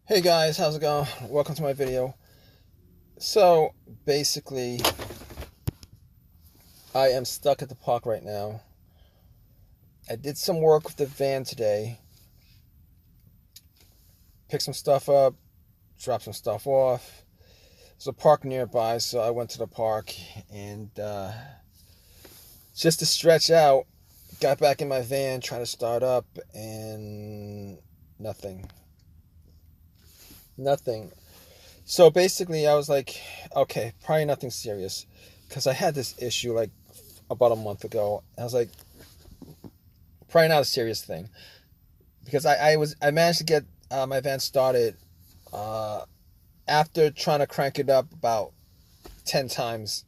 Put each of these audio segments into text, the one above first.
Hey guys, how's it going? Welcome to my video. So basically, I am stuck at the park right now. I did some work with the van today, picked some stuff up, dropped some stuff off. There's a park nearby, so I went to the park and just to stretch out, got back in my van, trying to start up, and nothing. Nothing. So basically, I was like, okay, probably nothing serious, because I had this issue like about a month ago. I was like, probably not a serious thing, because I managed to get my van started uh, after trying to crank it up about 10 times,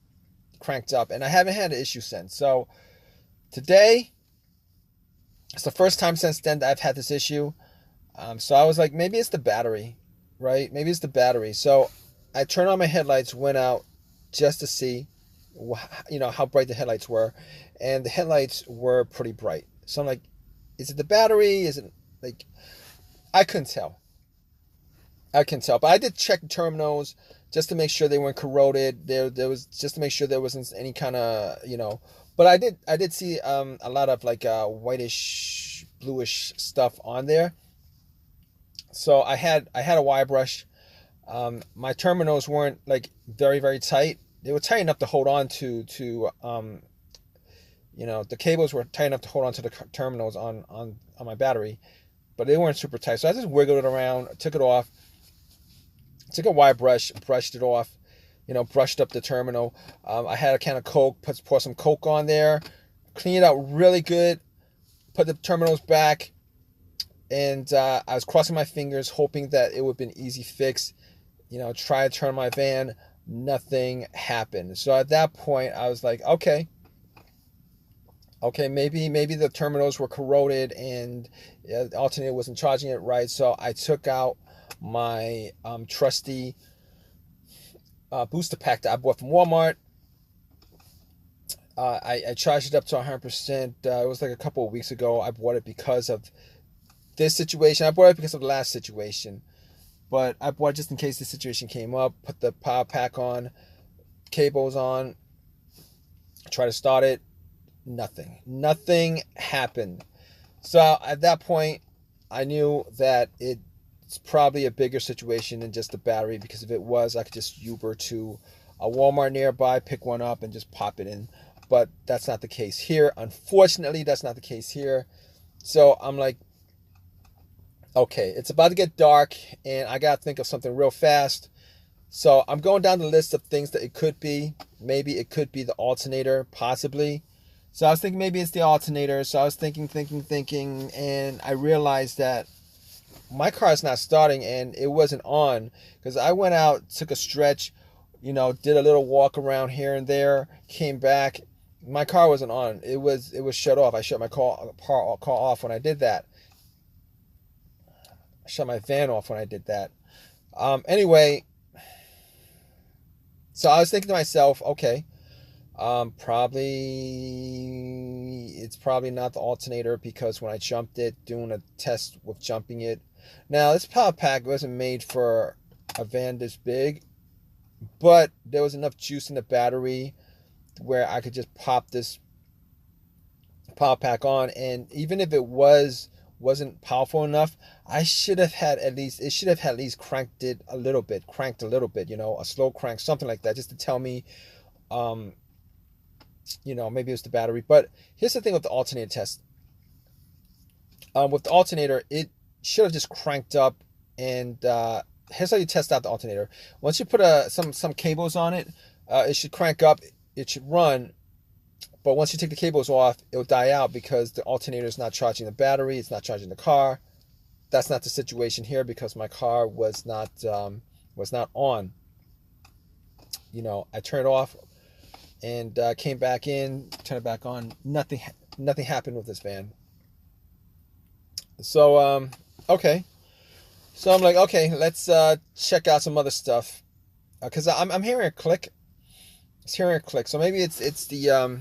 cranked up, and I haven't had an issue since. So today, it's the first time since then that I've had this issue. So I was like, maybe it's the battery, right? Maybe it's the battery. So I turned on my headlights, went out just to see, how bright the headlights were, and the headlights were pretty bright. So I'm like, is it the battery? Is it like I couldn't tell. I can tell, but I did check the terminals just to make sure they weren't corroded. There was just to make sure there wasn't any kind of. But I did see a lot of like whitish, bluish stuff on there. So I had a wire brush. My terminals weren't like very very tight. They were tight enough to hold on to the cables were tight enough to hold on to the terminals on my battery, but they weren't super tight. So I just wiggled it around, took it off, took a wire brush, brushed it off, brushed up the terminal. I had a can of Coke, pour some Coke on there, clean it out really good, put the terminals back, and I was crossing my fingers, hoping that it would be an easy fix. Try to turn my van. Nothing happened. So at that point, I was like, okay, maybe the terminals were corroded and the alternator wasn't charging it right. So I took out my trusty booster pack that I bought from Walmart. I charged it up to 100%. It was like a couple of weeks ago. I bought it because of this situation. I bought it because of the last situation. But I bought it just in case this situation came up. Put the power pack on, cables on, try to start it. Nothing happened. So at that point, I knew that it's probably a bigger situation than just the battery, because if it was, I could just Uber to a Walmart nearby, pick one up, and just pop it in. But that's not the case here. Unfortunately, that's not the case here. So I'm like, okay, it's about to get dark, and I got to think of something real fast. So I'm going down the list of things that it could be. Maybe it could be the alternator, possibly. So I was thinking maybe it's the alternator. So I was thinking, and I realized that my car is not starting, and it wasn't on, because I went out, took a stretch, did a little walk around here and there, came back. My car wasn't on. It was shut off. I shut my car off when I did that. I shut my van off when I did that. Anyway, so I was thinking to myself, okay, it's probably not the alternator, because when I jumped it, doing a test with jumping it. Now, this power pack wasn't made for a van this big, but there was enough juice in the battery where I could just pop this power pack on, and even if it wasn't powerful enough, it should have at least cranked a little bit, a slow crank, something like that, just to tell me, maybe it was the battery. But here's the thing with the alternator test. With the alternator, it should have just cranked up, and here's how you test out the alternator. Once you put some cables on it, it should crank up, it should run. But once you take the cables off, it'll die out, because the alternator is not charging the battery, it's not charging the car. That's not the situation here, because my car was not on. I turned it off and came back in, turned it back on. Nothing happened with this van. So okay. So I'm like, okay, let's check out some other stuff, because I'm hearing a click. It's hearing a click. So maybe it's the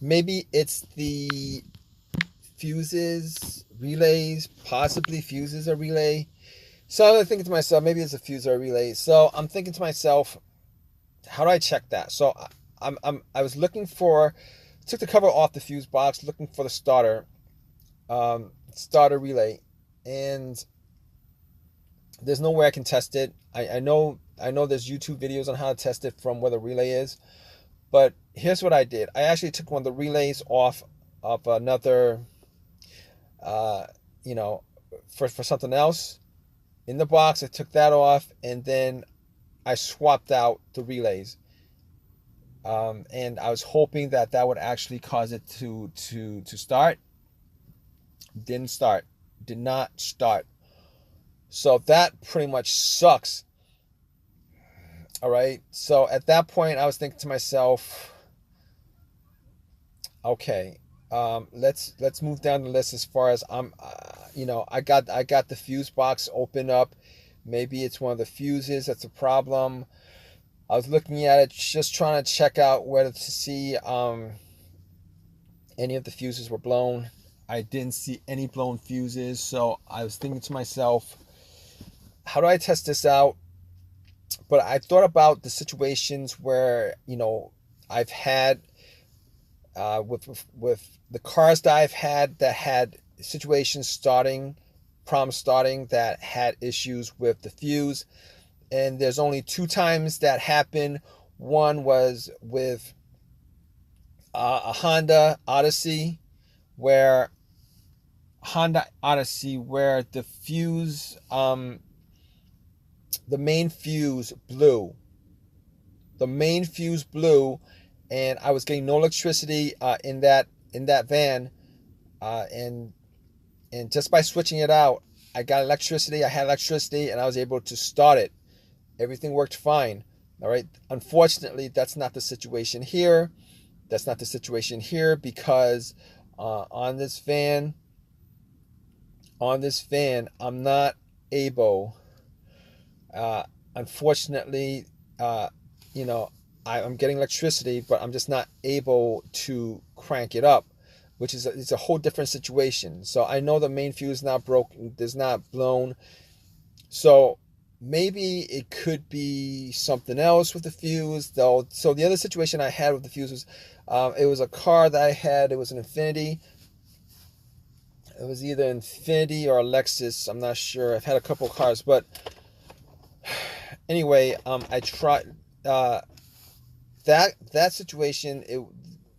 maybe it's the fuses relays, possibly fuses or relay. So I'm thinking to myself, maybe it's a fuse or a relay. So I'm thinking to myself, how do I check that? So I was looking for, took the cover off the fuse box, looking for the starter relay, and there's no way I can test it. I know there's YouTube videos on how to test it from where the relay is, but here's what I did. I actually took one of the relays off of another, for something else in the box. I took that off, and then I swapped out the relays. And I was hoping that would actually cause it to start. Didn't start. Did not start. So that pretty much sucks. All right. So at that point, I was thinking to myself, okay, let's move down the list as far as I got the fuse box open up. Maybe it's one of the fuses that's a problem. I was looking at it, just trying to check out whether to see any of the fuses were blown. I didn't see any blown fuses, so I was thinking to myself, how do I test this out? But I thought about the situations where, I've had with the cars that I've had that had situations problems starting that had issues with the fuse. And there's only 2 times that happened. One was with a Honda Odyssey, where the fuse, the main fuse blew. The main fuse blew, and I was getting no electricity in that van, and just by switching it out, I got electricity. I had electricity, and I was able to start it. Everything worked fine. All right. Unfortunately, that's not the situation here. That's not the situation here because on this van, I'm not able. Unfortunately, I'm getting electricity, but I'm just not able to crank it up, which is it's a whole different situation. So I know the main fuse is not broken, is not blown. So maybe it could be something else with the fuse, though. So the other situation I had with the fuse was, it was a car that I had. It was an Infiniti. It was either Infiniti or a Lexus. I'm not sure. I've had a couple of cars, but anyway, I tried that situation.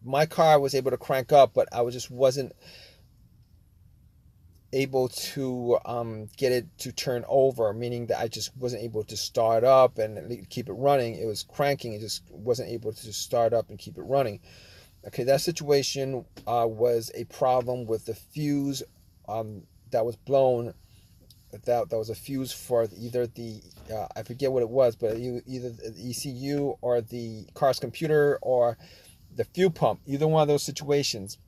My car was able to crank up, but I just wasn't able to get it to turn over, meaning that I just wasn't able to start up and keep it running. It was cranking. It just wasn't able to start up and keep it running. Okay, that situation was a problem with the fuse that was blown. That was a fuse for either the I forget what it was, but either the ECU or the car's computer or the fuel pump. Either one of those situations.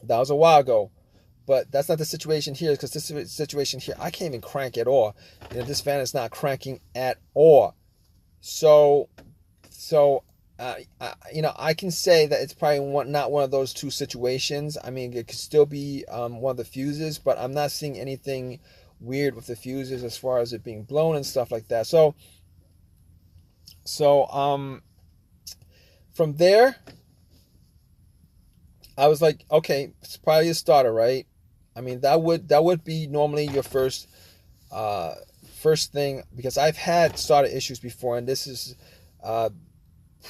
That was a while ago. But that's not the situation here, because this situation here, I can't even crank at all. This fan is not cranking at all. So I can say that it's probably not one of those 2 situations. I mean, it could still be one of the fuses, but I'm not seeing anything weird with the fuses as far as it being blown and stuff like that. So from there, I was like, okay, it's probably a starter, right? I mean, that would be normally your first thing, because I've had starter issues before, and this is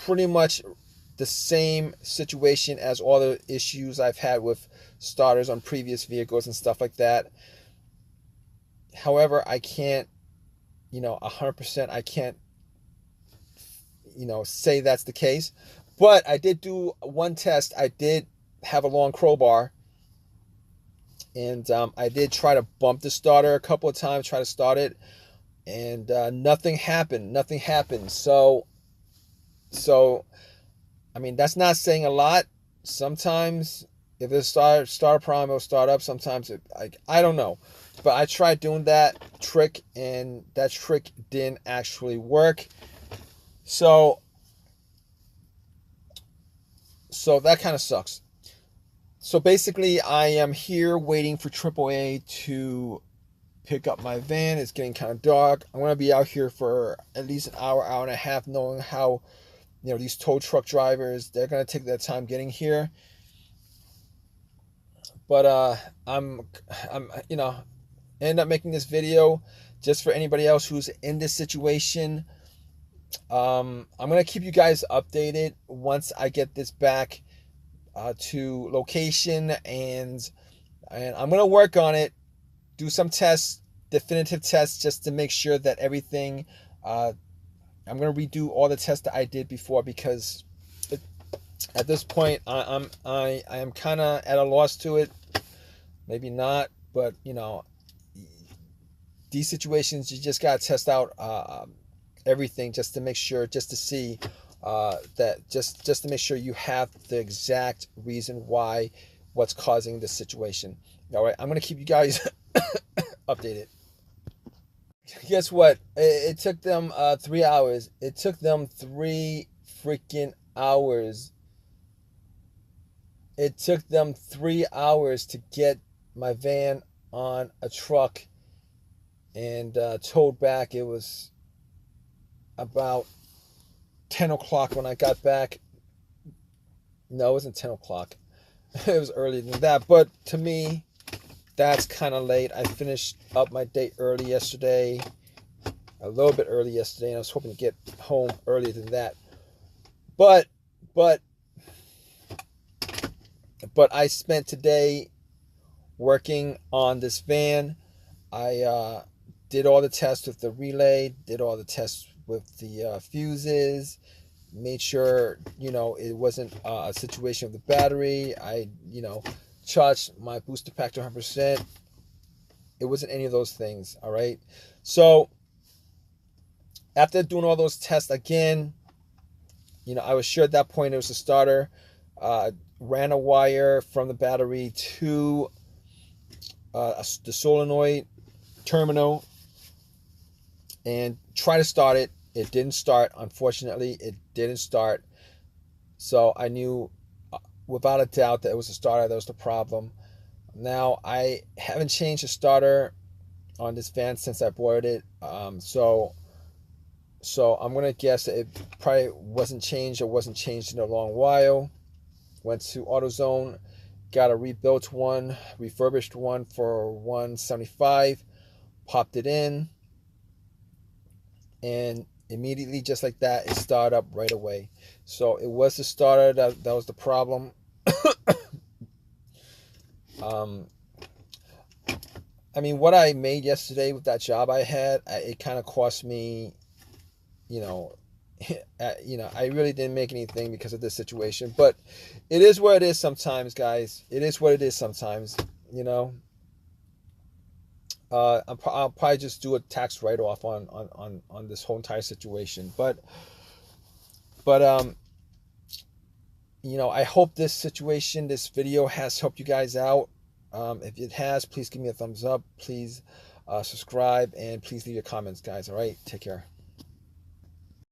pretty much the same situation as all the issues I've had with starters on previous vehicles and stuff like that. However, I can't, 100%, I can't, say that's the case. But I did do one test. I did have a long crowbar, and I did try to bump the starter a couple of times, try to start it, and nothing happened. So I mean, that's not saying a lot. Sometimes if it's starter problem, it'll start up. Sometimes I don't know. But I tried doing that trick, and that trick didn't actually work. So that kind of sucks. So basically, I am here waiting for AAA to pick up my van. It's getting kind of dark. I'm going to be out here for at least an hour, hour and a half, knowing how, these tow truck drivers, they're going to take their time getting here. But I'm end up making this video just for anybody else who's in this situation. I'm going to keep you guys updated once I get this back to location, and I'm going to work on it, do some tests, definitive tests, just to make sure that everything, I'm going to redo all the tests that I did before, because at this point I am kind of at a loss to it. Maybe not, but these situations, you just got to test out everything just to make sure, just to see that just to make sure you have the exact reason why, what's causing this situation. All right, I'm going to keep you guys updated. Guess what? It took them 3 hours. It took them 3 freaking hours. It took them 3 hours to get my van on a truck and towed back. It was about 10 o'clock when I got back. No, it wasn't 10 o'clock. It was earlier than that. But to me, that's kind of late. I finished up my day early yesterday. A little bit early yesterday. And I was hoping to get home earlier than that. But I spent today working on this van. I did all the tests with the relay, did all the tests with the fuses, made sure, it wasn't a situation of the battery. I, charged my booster pack to 100%. It wasn't any of those things, all right? So after doing all those tests again, I was sure at that point it was a starter. Ran a wire from the battery to the solenoid terminal and try to start it. It didn't start. Unfortunately, it didn't start. So I knew without a doubt that it was the starter that was the problem. Now, I haven't changed the starter on this van since I bought it. So I'm going to guess that it probably wasn't changed or wasn't changed in a long while. Went to AutoZone, got a rebuilt one, refurbished one for $175, popped it in, and immediately, just like that, it started up right away. So it was the starter that was the problem. I mean, what I made yesterday with that job I had, it kind of cost me, I really didn't make anything because of this situation. But it is what it is sometimes, guys. It is what it is sometimes, I'll probably just do a tax write-off on this whole entire situation. But I hope this video has helped you guys out. If it has, please give me a thumbs up. Please subscribe, and please leave your comments, guys. All right, take care.